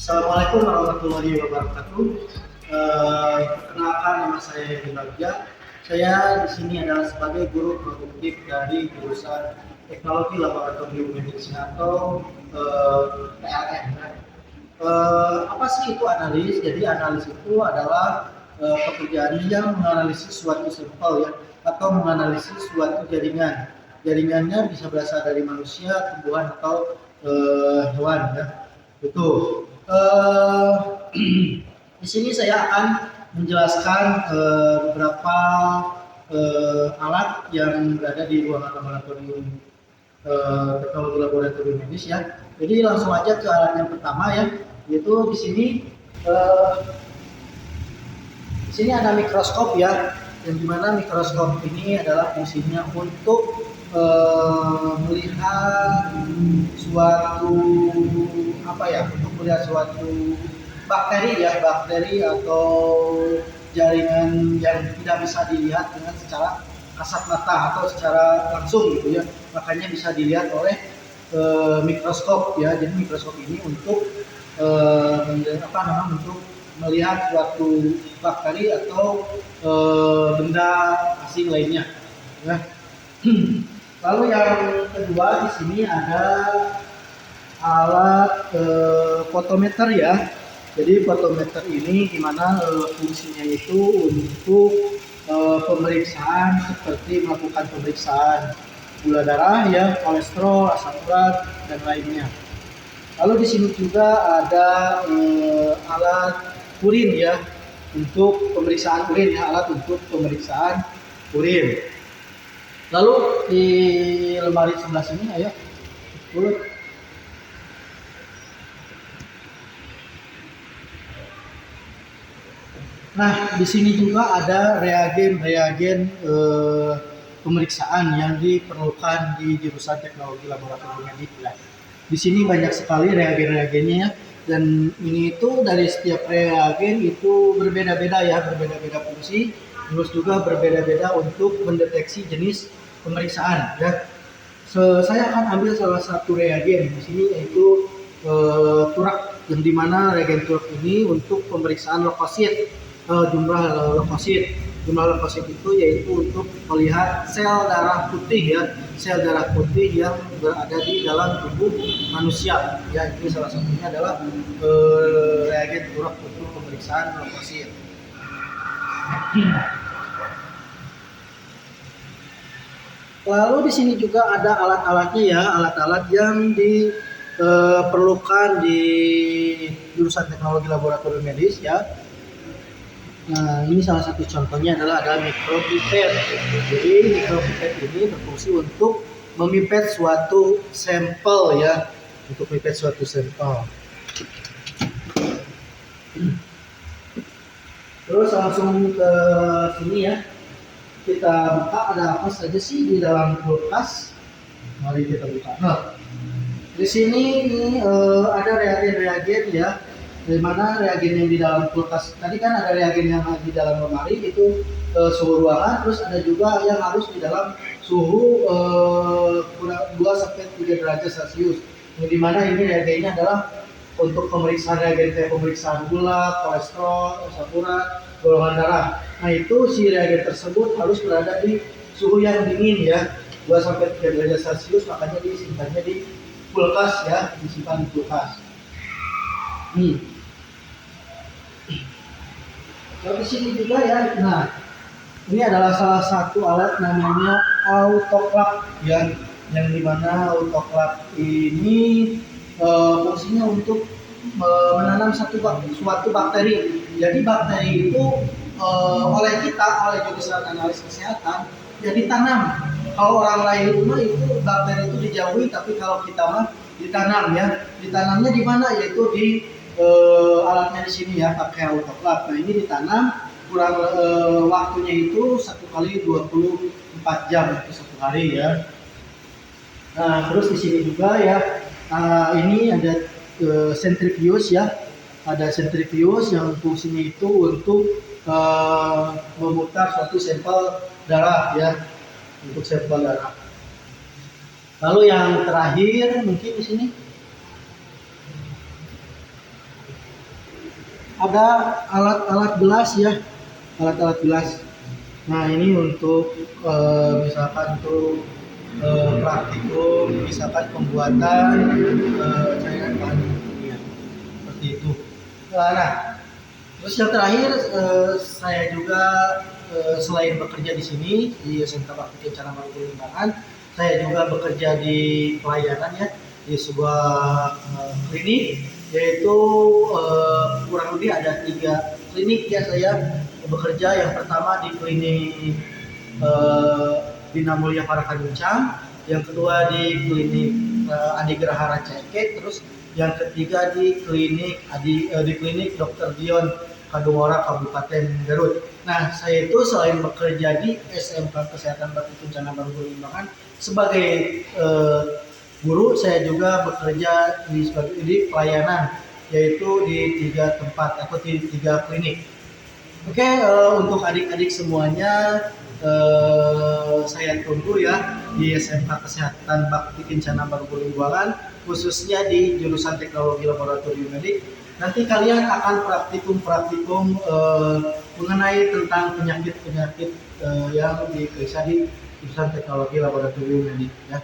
Assalamualaikum warahmatullahi wabarakatuh. Perkenalkan, nama saya Hedi Bagja. Saya di sini adalah sebagai guru produktif dari jurusan Teknologi Laboratorium Medisnya atau PLN. Apa sih itu analis? Jadi analis itu adalah pekerjaan yang menganalisis suatu sampel ya, atau menganalisis suatu jaringan. Jaringannya bisa berasal dari manusia, tumbuhan atau hewan ya. Itu. Uh, di sini saya akan menjelaskan beberapa alat yang berada di ruangan laboratorium teknologi laboratorium medis ya. Jadi langsung aja ke alat yang pertama ya, yaitu di sini ada mikroskop ya, yang dimana mikroskop ini adalah fungsinya untuk melihat suatu untuk melihat suatu bakteri atau jaringan yang tidak bisa dilihat dengan secara kasat mata atau secara langsung gitu ya, makanya bisa dilihat oleh mikroskop ya. Jadi mikroskop ini untuk untuk melihat suatu bakteri atau benda asing lainnya ya. Lalu yang kedua, di sini ada alat fotometer ya. Jadi fotometer ini gimana fungsinya itu untuk pemeriksaan, seperti melakukan pemeriksaan gula darah ya, kolesterol, asam urat dan lainnya. Lalu di sini juga ada alat urin ya, untuk pemeriksaan urin ya, alat untuk pemeriksaan urin. Lalu di lemari sebelah sini, ayo. Nah, di sini juga ada reagen pemeriksaan yang diperlukan di jurusan teknologi laboratorium medis. Di sini banyak sekali reagen-reagennya, dan ini itu dari setiap reagen itu berbeda-beda ya, berbeda-beda fungsi, terus juga berbeda-beda untuk mendeteksi jenis pemeriksaan ya. Saya akan ambil salah satu reagen di sini, yaitu turak, yang dimana reagen turak ini untuk pemeriksaan leukosit, jumlah leukosit itu yaitu untuk melihat sel darah putih ya, sel darah putih yang berada di dalam tubuh manusia ya. Ini salah satunya adalah reagen turak untuk pemeriksaan leukosit. Lalu di sini juga ada alat-alatnya ya, alat-alat yang diperlukan di jurusan teknologi laboratorium medis ya. Nah, ini salah satu contohnya adalah ada mikropipet. Jadi mikropipet ini berfungsi untuk memipet suatu sampel ya, untuk memipet suatu sampel. Terus langsung ke sini ya. Kita buka ada apa saja sih di dalam kulkas. Mari kita buka. Nah, di sini ada reagen-reagen ya. Di mana reagen yang di dalam kulkas tadi kan ada reagen yang di dalam lemari itu suhu ruangan, terus ada juga yang harus di dalam suhu 2 sampai 3 derajat Celcius. Di mana ini reagennya adalah untuk pemeriksaan reagen kayak pemeriksaan gula, kolesterol, asam urat, golongan darah. Nah, itu si reagen tersebut harus berada di suhu yang dingin ya, 2 sampai 3 derajat Celcius, makanya disimpannya di kulkas ya, disimpan di kulkas. Lalu di sini juga ya, nah ini adalah salah satu alat namanya autoclave ya, yang dimana autoclave ini fungsinya untuk menanam suatu bakteri. Jadi bakteri itu oleh jurusan analis kesehatan ya ditanam. Kalau orang lain itu bakteri itu dijauhi, tapi kalau kita mah ditanam ya. Ditanamnya di mana? Yaitu di alatnya di sini ya, pakai autoclave. Nah, ini ditanam kurang waktunya itu 1 kali 24 jam itu 1 hari ya. Nah, terus di sini juga ya, ini ada sentrifuge ya. Ada sentrifuge yang fungsinya itu untuk memutar suatu sampel darah ya, untuk sampel darah. Lalu yang terakhir mungkin di sini ada alat-alat gelas ya, alat-alat gelas. Nah ini untuk misalkan untuk praktikum, misalkan pembuatan cairan bahan kimia seperti itu. Nah, terus yang terakhir saya juga selain bekerja di sini di SMK Bakti Kencana Mangkunegaran Limbangan, saya juga bekerja di pelayanan ya di sebuah klinik, yaitu kurang lebih ada 3 klinik ya saya bekerja. Yang pertama di klinik Bina Mulia Parakanuncang, yang kedua di klinik Adi Geraha Rancaike, terus yang ketiga di klinik Dr. Dion Kadungora Kabupaten Garut. Nah, saya itu selain bekerja di SMK Kesehatan Bakti Kencana Mangkunegaran Limbangan sebagai guru, saya juga bekerja di pelayanan, yaitu di 3 tempat atau di 3 klinik. Oke, untuk adik-adik semuanya, saya tunggu ya di SMK Kesehatan Bakti Kencana Mangkunegaran Limbangan, khususnya di jurusan Teknologi Laboratorium Medik. Nanti kalian akan praktikum mengenai tentang penyakit-penyakit yang diperiksa di jurusan Teknologi Laboratorium Medik ya.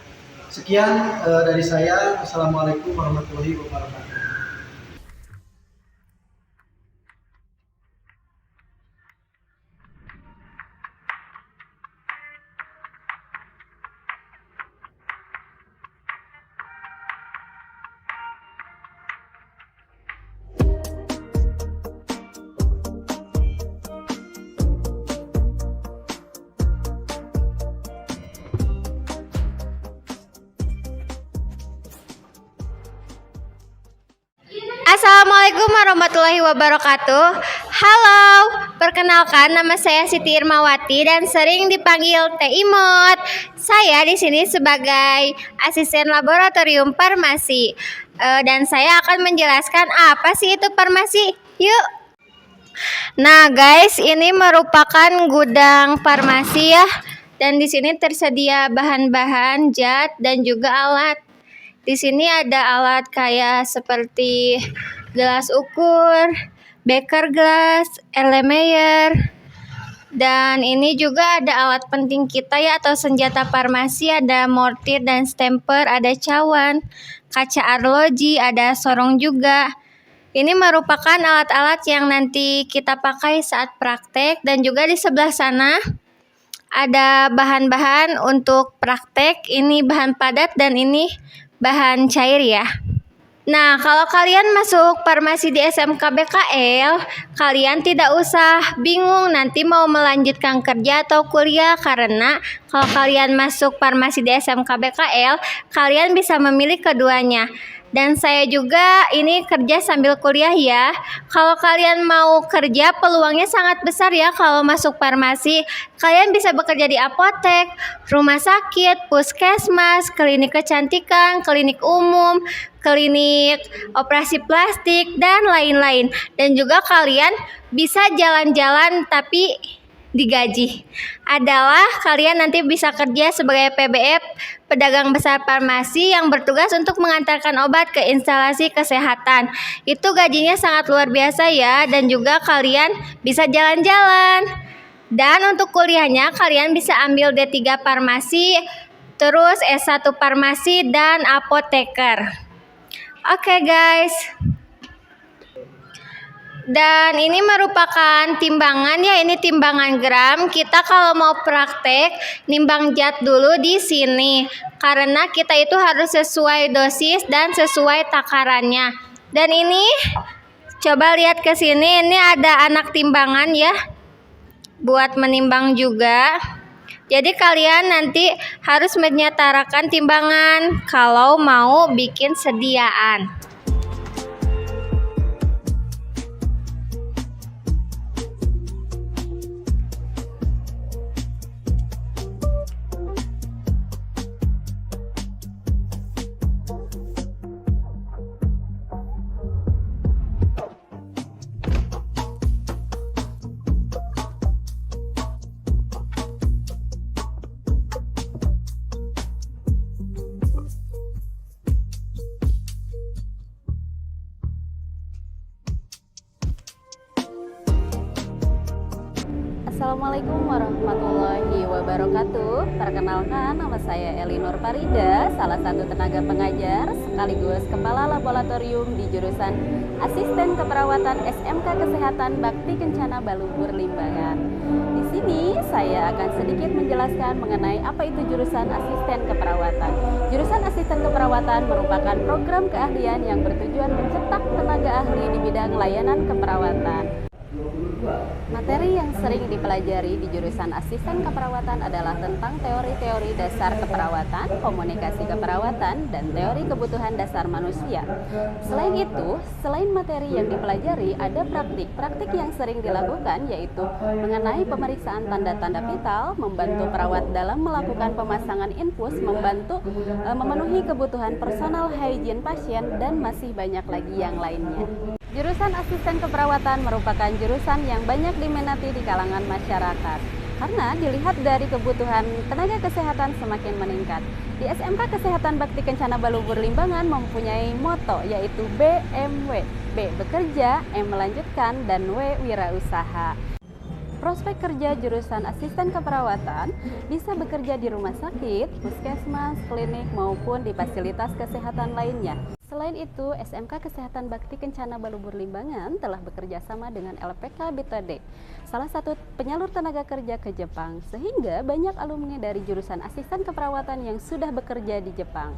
Sekian dari saya. Assalamualaikum warahmatullahi wabarakatuh. Assalamualaikum warahmatullahi wabarakatuh. Halo, perkenalkan nama saya Siti Irmawati dan sering dipanggil Teh Imot. Saya di sini sebagai asisten laboratorium farmasi. Dan saya akan menjelaskan apa sih itu farmasi. Yuk. Nah, guys, ini merupakan gudang farmasi ya. Dan di sini tersedia bahan-bahan, zat dan juga alat. Di sini ada alat kayak seperti gelas ukur, beker gelas, Erlenmeyer, dan ini juga ada alat penting kita ya atau senjata farmasi, ada mortir dan stemper, ada cawan, kaca arloji, ada sorong juga. Ini merupakan alat-alat yang nanti kita pakai saat praktek, dan juga di sebelah sana ada bahan-bahan untuk praktek. Ini bahan padat dan ini bahan cair ya. Nah, kalau kalian masuk farmasi di SMK BKL, kalian tidak usah bingung nanti mau melanjutkan kerja atau kuliah, karena kalau kalian masuk farmasi di SMK BKL, kalian bisa memilih keduanya. Dan saya juga ini kerja sambil kuliah ya. Kalau kalian mau kerja, peluangnya sangat besar ya kalau masuk farmasi. Kalian bisa bekerja di apotek, rumah sakit, puskesmas, klinik kecantikan, klinik umum, klinik operasi plastik, dan lain-lain. Dan juga kalian bisa jalan-jalan tapi digaji. Adalah kalian nanti bisa kerja sebagai PBF, pedagang besar farmasi yang bertugas untuk mengantarkan obat ke instalasi kesehatan. Itu gajinya sangat luar biasa ya, dan juga kalian bisa jalan-jalan. Dan untuk kuliahnya kalian bisa ambil D3 farmasi, terus S1 farmasi dan apoteker. Oke guys. Dan ini merupakan timbangan ya, ini timbangan gram. Kita kalau mau praktek nimbang zat dulu di sini, karena kita itu harus sesuai dosis dan sesuai takarannya. Dan ini coba lihat ke sini, ini ada anak timbangan ya, buat menimbang juga. Jadi kalian nanti harus menyetarakan timbangan kalau mau bikin sediaan. Assalamualaikum warahmatullahi wabarakatuh. Perkenalkan, nama saya Elinor Farida, salah satu tenaga pengajar sekaligus Kepala Laboratorium di jurusan Asisten Keperawatan SMK Kesehatan Bakti Kencana Balubur Limbangan. Di sini saya akan sedikit menjelaskan mengenai apa itu jurusan Asisten Keperawatan. Jurusan Asisten Keperawatan merupakan program keahlian yang bertujuan mencetak tenaga ahli di bidang layanan keperawatan. Materi yang sering dipelajari di jurusan asisten keperawatan adalah tentang teori-teori dasar keperawatan, komunikasi keperawatan, dan teori kebutuhan dasar manusia. Selain itu, selain materi yang dipelajari, ada praktik yang sering dilakukan, yaitu mengenai pemeriksaan tanda-tanda vital, membantu perawat dalam melakukan pemasangan infus, membantu memenuhi kebutuhan personal hygiene pasien, dan masih banyak lagi yang lainnya. Jurusan asisten keperawatan merupakan jurusan yang banyak diminati di kalangan masyarakat karena dilihat dari kebutuhan tenaga kesehatan semakin meningkat. Di SMK Kesehatan Bakti Kencana Balubur Limbangan mempunyai moto yaitu BMW, B bekerja, M melanjutkan, dan W wirausaha. Prospek kerja jurusan asisten keperawatan bisa bekerja di rumah sakit, puskesmas, klinik, maupun di fasilitas kesehatan lainnya. Selain itu, SMK Kesehatan Bakti Kencana Balubur Limbangan telah bekerja sama dengan LPK BTD, salah satu penyalur tenaga kerja ke Jepang, sehingga banyak alumni dari jurusan asisten keperawatan yang sudah bekerja di Jepang.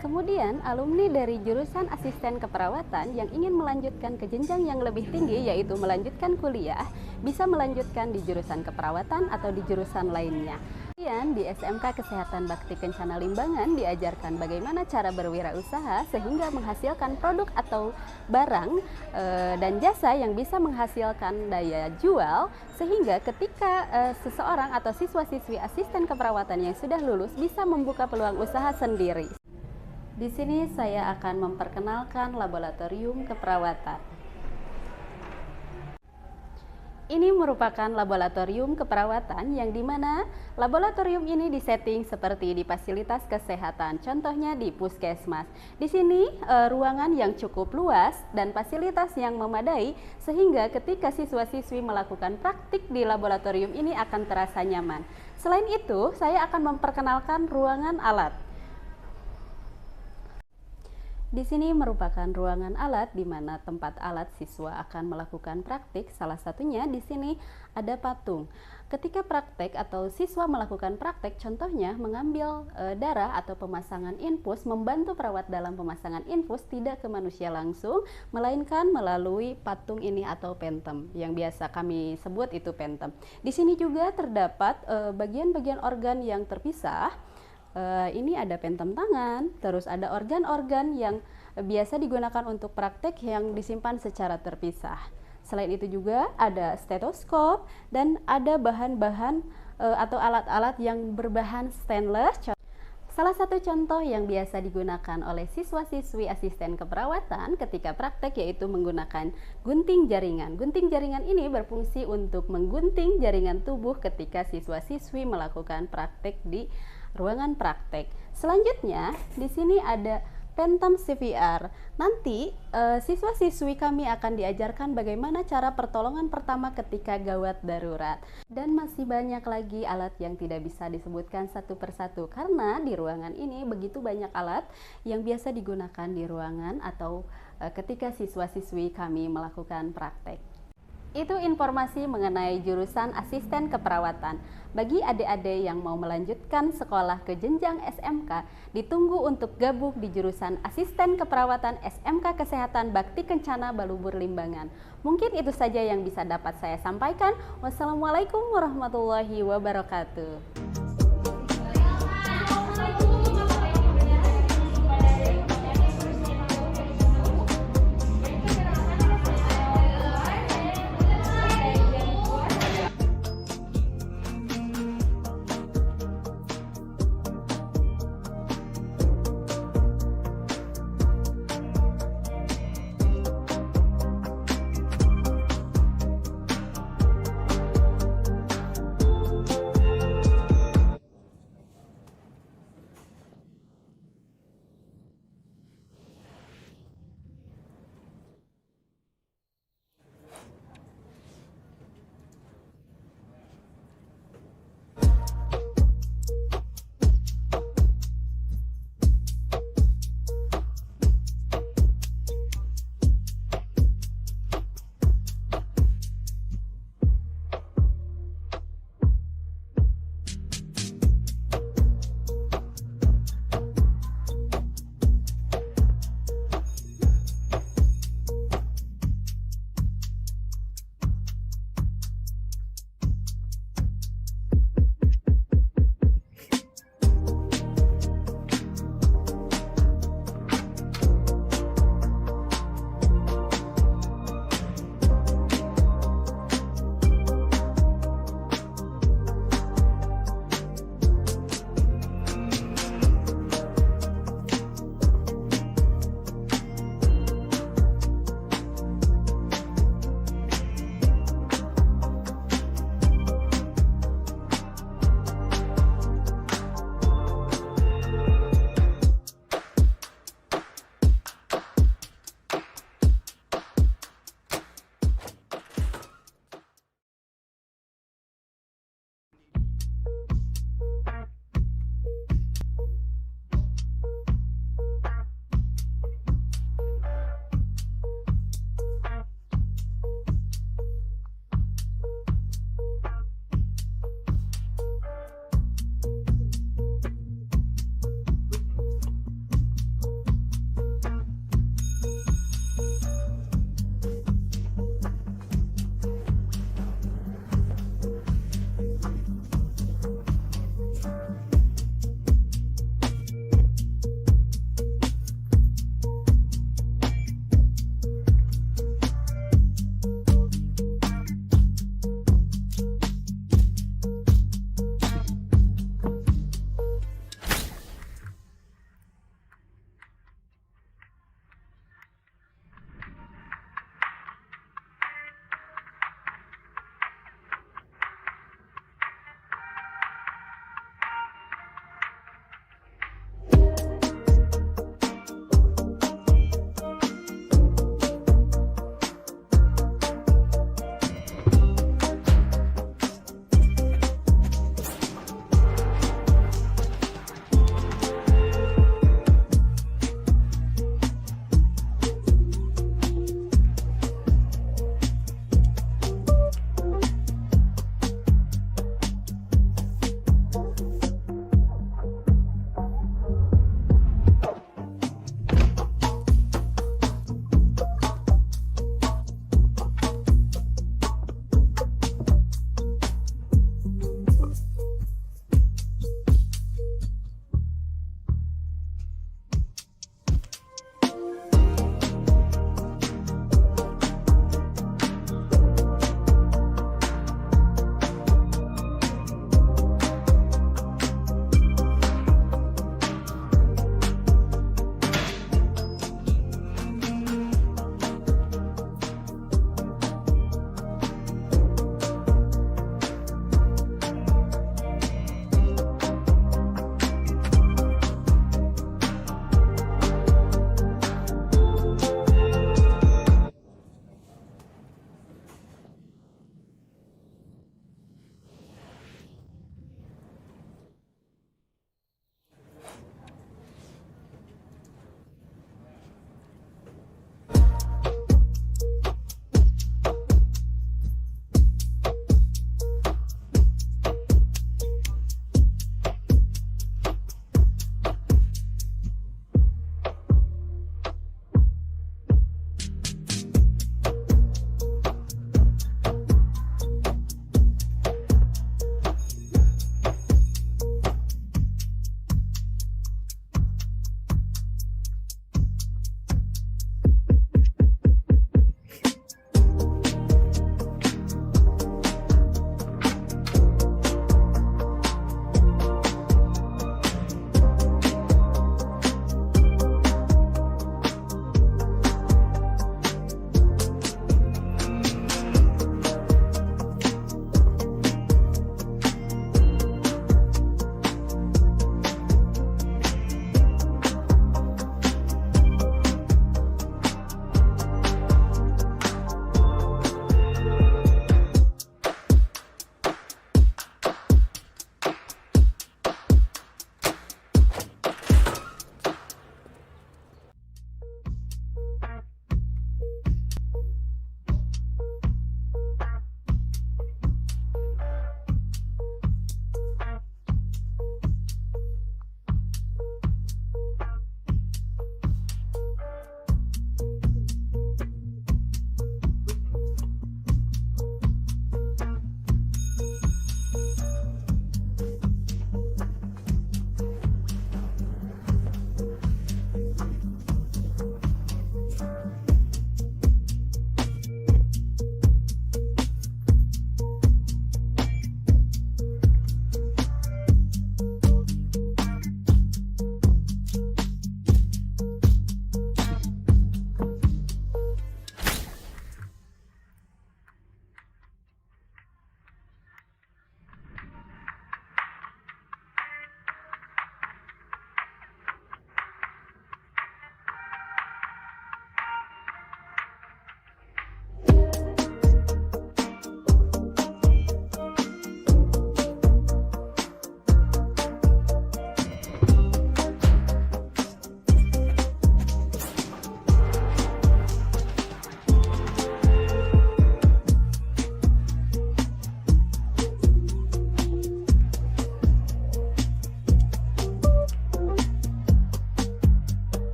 Kemudian, alumni dari jurusan asisten keperawatan yang ingin melanjutkan ke jenjang yang lebih tinggi, yaitu melanjutkan kuliah, bisa melanjutkan di jurusan keperawatan atau di jurusan lainnya. Kemudian, di SMK Kesehatan Bakti Kencana Limbangan diajarkan bagaimana cara berwirausaha sehingga menghasilkan produk atau barang dan jasa yang bisa menghasilkan daya jual, sehingga ketika seseorang atau siswa-siswi asisten keperawatan yang sudah lulus bisa membuka peluang usaha sendiri. Di sini saya akan memperkenalkan laboratorium keperawatan. Ini merupakan laboratorium keperawatan yang dimana laboratorium ini disetting seperti di fasilitas kesehatan, contohnya di puskesmas. Di sini ruangan yang cukup luas dan fasilitas yang memadai sehingga ketika siswa-siswi melakukan praktik di laboratorium ini akan terasa nyaman. Selain itu, saya akan memperkenalkan ruangan alat. Di sini merupakan ruangan alat di mana tempat alat siswa akan melakukan praktik. Salah satunya di sini ada patung. Ketika praktek atau siswa melakukan praktek, contohnya mengambil darah atau pemasangan infus, membantu perawat dalam pemasangan infus tidak ke manusia langsung, melainkan melalui patung ini atau pentem, yang biasa kami sebut itu pentem. Di sini juga terdapat bagian-bagian organ yang terpisah. Ini ada pentem tangan, terus ada organ-organ yang biasa digunakan untuk praktek yang disimpan secara terpisah. Selain itu juga ada stetoskop dan ada bahan-bahan atau alat-alat yang berbahan stainless. Salah satu contoh yang biasa digunakan oleh siswa-siswi asisten keperawatan ketika praktek yaitu menggunakan gunting jaringan. Gunting jaringan ini berfungsi untuk menggunting jaringan tubuh ketika siswa-siswi melakukan praktek di ruangan praktek. Selanjutnya, di sini ada pentem CPR. Nanti siswa-siswi kami akan diajarkan bagaimana cara pertolongan pertama ketika gawat darurat. Dan masih banyak lagi alat yang tidak bisa disebutkan satu persatu karena di ruangan ini begitu banyak alat yang biasa digunakan di ruangan atau ketika siswa-siswi kami melakukan praktek. Itu informasi mengenai jurusan asisten keperawatan. Bagi adik-adik yang mau melanjutkan sekolah ke jenjang SMK, ditunggu untuk gabung di jurusan asisten keperawatan SMK Kesehatan Bakti Kencana Balubur Limbangan. Mungkin itu saja yang bisa dapat saya sampaikan. Wassalamualaikum warahmatullahi wabarakatuh.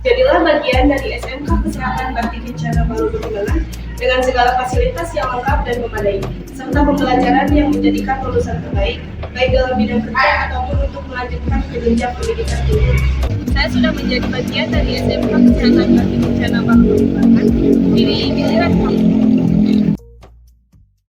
Jadilah bagian dari SMK Kesehatan Bakti Kencana Palu Pegunungan dengan segala fasilitas yang lengkap dan memadai, serta pembelajaran yang menjadikan lulusan terbaik, baik dalam bidang kerja ataupun untuk melanjutkan ke jenjang pendidikan tinggi. Saya sudah menjadi bagian dari SMK Kesehatan Bakti Kencana Palu